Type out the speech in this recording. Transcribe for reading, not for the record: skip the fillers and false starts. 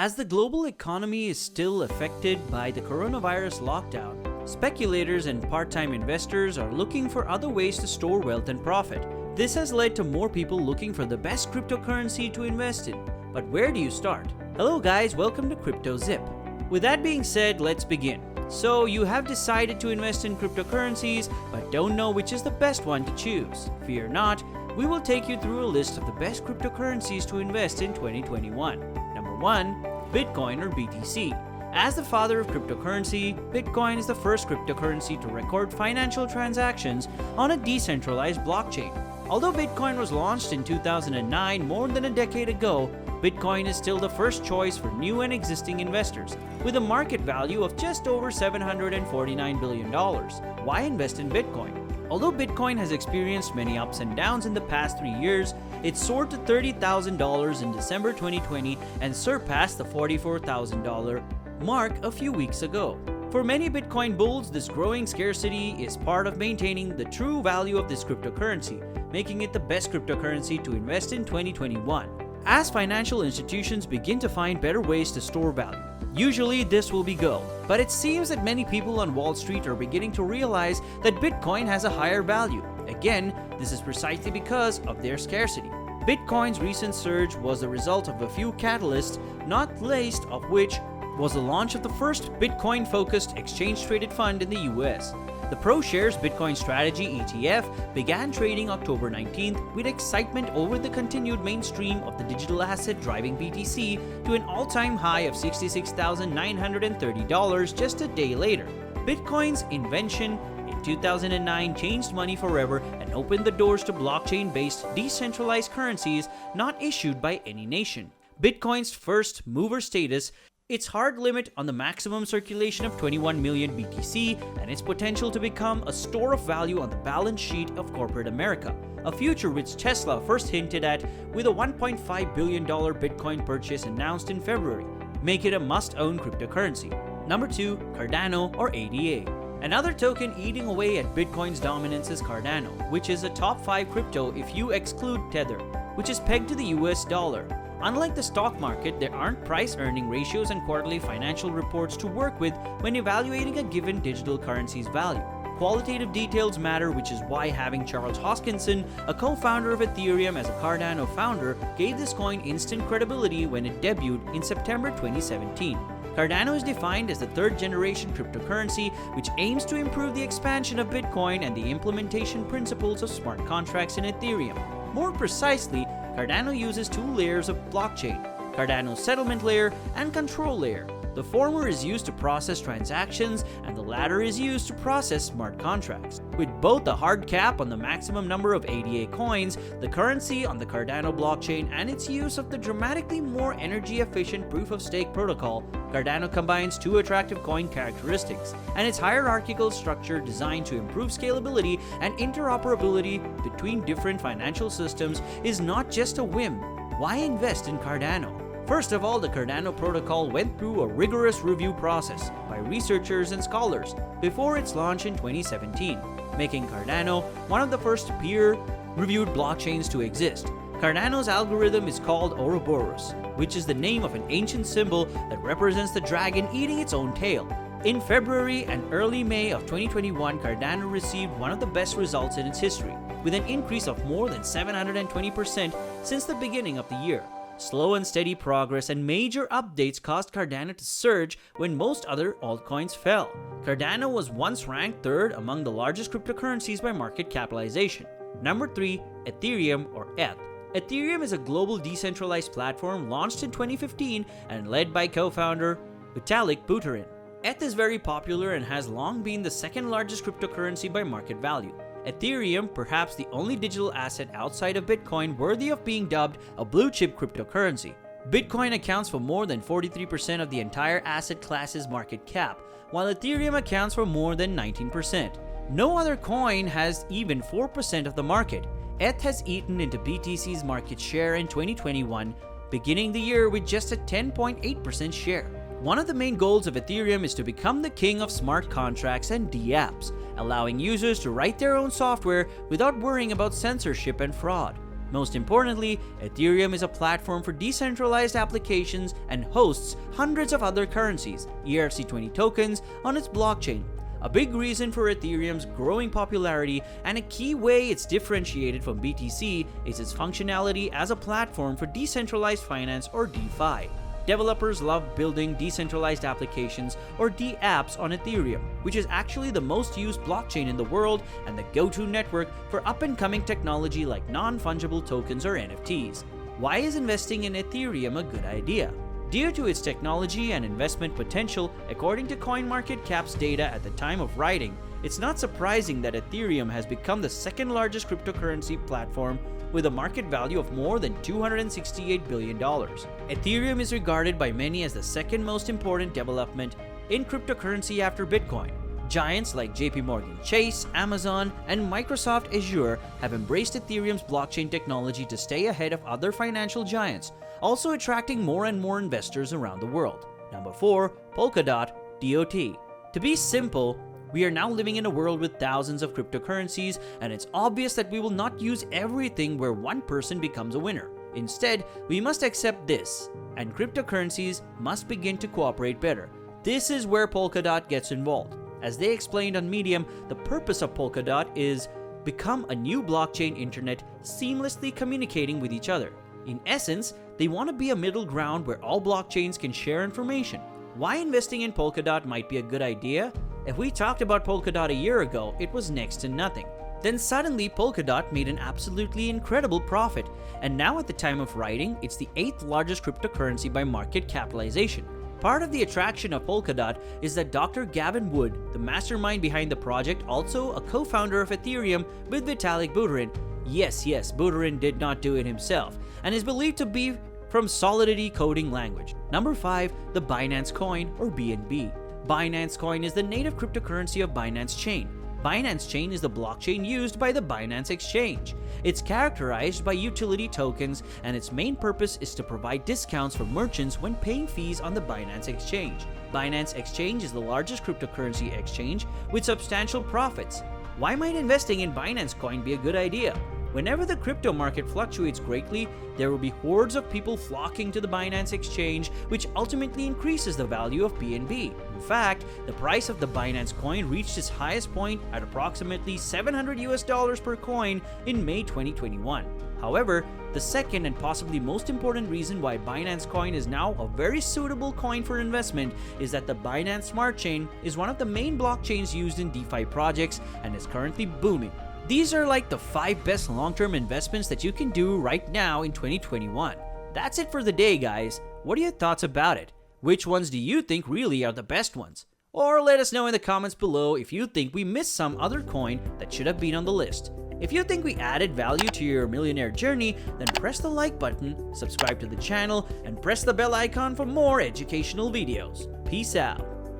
As the global economy is still affected by the coronavirus lockdown, speculators and part-time investors are looking for other ways to store wealth and profit. This has led to more people looking for the best cryptocurrency to invest in. But where do you start? Hello guys, welcome to Crypto Zip. With that being said, let's begin. So you have decided to invest in cryptocurrencies, but don't know which is the best one to choose. Fear not, we will take you through a list of the best cryptocurrencies to invest in 2021. Number 1. Bitcoin or BTC. As the father of cryptocurrency, Bitcoin is the first cryptocurrency to record financial transactions on a decentralized blockchain. Although Bitcoin was launched in 2009, more than a decade ago, Bitcoin is still the first choice for new and existing investors, with a market value of just over $749 billion. Why invest in Bitcoin? Although Bitcoin has experienced many ups and downs in the past 3 years, it soared to $30,000 in December 2020 and surpassed the $44,000 mark a few weeks ago. For many Bitcoin bulls, this growing scarcity is part of maintaining the true value of this cryptocurrency, making it the best cryptocurrency to invest in 2021. As financial institutions begin to find better ways to store value, usually this will be gold, but it seems that many people on Wall Street are beginning to realize that Bitcoin has a higher value. Again, this is precisely because of their scarcity. Bitcoin's recent surge was the result of a few catalysts, not least of which was the launch of the first Bitcoin-focused exchange-traded fund in the U.S. The Proshares Bitcoin Strategy ETF began trading October 19th with excitement over the continued mainstream of the digital asset driving BTC to an all-time high of $66,930 just a day later. Bitcoin's invention in 2009 changed money forever and opened the doors to blockchain-based decentralized currencies not issued by any nation. Bitcoin's first mover status, its hard limit on the maximum circulation of 21 million BTC, and its potential to become a store of value on the balance sheet of corporate America, a future which Tesla first hinted at with a $1.5 billion Bitcoin purchase announced in February, make it a must-own cryptocurrency. Number 2. Cardano or ADA. Another token eating away at Bitcoin's dominance is Cardano, which is a top 5 crypto if you exclude Tether, which is pegged to the US dollar. Unlike the stock market, there aren't price-earning ratios and quarterly financial reports to work with when evaluating a given digital currency's value. Qualitative details matter, which is why having Charles Hoskinson, a co-founder of Ethereum, as a Cardano founder gave this coin instant credibility when it debuted in September 2017. Cardano is defined as the third-generation cryptocurrency, which aims to improve the expansion of Bitcoin and the implementation principles of smart contracts in Ethereum. More precisely, Cardano uses 2 layers of blockchain: Cardano's settlement layer and control layer. The former is used to process transactions, and the latter is used to process smart contracts. With both a hard cap on the maximum number of ADA coins, the currency on the Cardano blockchain, and its use of the dramatically more energy-efficient proof-of-stake protocol, Cardano combines 2 attractive coin characteristics, and its hierarchical structure designed to improve scalability and interoperability between different financial systems is not just a whim. Why invest in Cardano? First of all, the Cardano protocol went through a rigorous review process by researchers and scholars before its launch in 2017, making Cardano one of the first peer-reviewed blockchains to exist. Cardano's algorithm is called Ouroboros, which is the name of an ancient symbol that represents the dragon eating its own tail. In February and early May of 2021, Cardano received one of the best results in its history, with an increase of more than 720% since the beginning of the year. Slow and steady progress and major updates caused Cardano to surge when most other altcoins fell. Cardano was once ranked 3rd among the largest cryptocurrencies by market capitalization. Number 3. Ethereum or ETH. Ethereum is a global decentralized platform launched in 2015 and led by co-founder Vitalik Buterin. ETH is very popular and has long been the 2nd largest cryptocurrency by market value. Ethereum, perhaps the only digital asset outside of Bitcoin worthy of being dubbed a blue-chip cryptocurrency. Bitcoin accounts for more than 43% of the entire asset class's market cap, while Ethereum accounts for more than 19%. No other coin has even 4% of the market. ETH has eaten into BTC's market share in 2021, beginning the year with just a 10.8% share. One of the main goals of Ethereum is to become the king of smart contracts and dApps, allowing users to write their own software without worrying about censorship and fraud. Most importantly, Ethereum is a platform for decentralized applications and hosts hundreds of other currencies, ERC20 tokens, on its blockchain. A big reason for Ethereum's growing popularity and a key way it's differentiated from BTC is its functionality as a platform for decentralized finance or DeFi. Developers love building decentralized applications or dApps on Ethereum, which is actually the most used blockchain in the world and the go-to network for up-and-coming technology like non-fungible tokens or NFTs. Why is investing in Ethereum a good idea? Due to its technology and investment potential, according to CoinMarketCap's data at the time of writing, it's not surprising that Ethereum has become the second largest cryptocurrency platform with a market value of more than $268 billion. Ethereum is regarded by many as the second most important development in cryptocurrency after Bitcoin. Giants like JPMorgan Chase, Amazon, and Microsoft Azure have embraced Ethereum's blockchain technology to stay ahead of other financial giants, also attracting more and more investors around the world. Number 4. Polkadot, DOT. To be simple, we are now living in a world with thousands of cryptocurrencies, and it's obvious that we will not use everything where one person becomes a winner. Instead, we must accept this, and cryptocurrencies must begin to cooperate better. This is where Polkadot gets involved. As they explained on Medium, the purpose of Polkadot is become a new blockchain internet seamlessly communicating with each other. In essence, they want to be a middle ground where all blockchains can share information. Why investing in Polkadot might be a good idea? If we talked about Polkadot a year ago, it was next to nothing. Then suddenly Polkadot made an absolutely incredible profit, and now at the time of writing, it's the 8th largest cryptocurrency by market capitalization. Part of the attraction of Polkadot is that Dr. Gavin Wood, the mastermind behind the project, also a co-founder of Ethereum with Vitalik Buterin. Yes, Buterin did not do it himself, and is believed to be from Solidity coding language. Number 5. The Binance Coin, or BNB. Binance Coin is the native cryptocurrency of Binance Chain. Binance Chain is the blockchain used by the Binance Exchange. It's characterized by utility tokens, and its main purpose is to provide discounts for merchants when paying fees on the Binance Exchange. Binance Exchange is the largest cryptocurrency exchange with substantial profits. Why might investing in Binance Coin be a good idea? Whenever the crypto market fluctuates greatly, there will be hordes of people flocking to the Binance Exchange, which ultimately increases the value of BNB. In fact, the price of the Binance Coin reached its highest point at approximately $700 per coin in May 2021. However, the second and possibly most important reason why Binance Coin is now a very suitable coin for investment is that the Binance Smart Chain is one of the main blockchains used in DeFi projects and is currently booming. These are like the 5 best long-term investments that you can do right now in 2021. That's it for the day, guys. What are your thoughts about it? Which ones do you think really are the best ones? Or let us know in the comments below if you think we missed some other coin that should have been on the list. If you think we added value to your millionaire journey, then press the like button, subscribe to the channel, and press the bell icon for more educational videos. Peace out.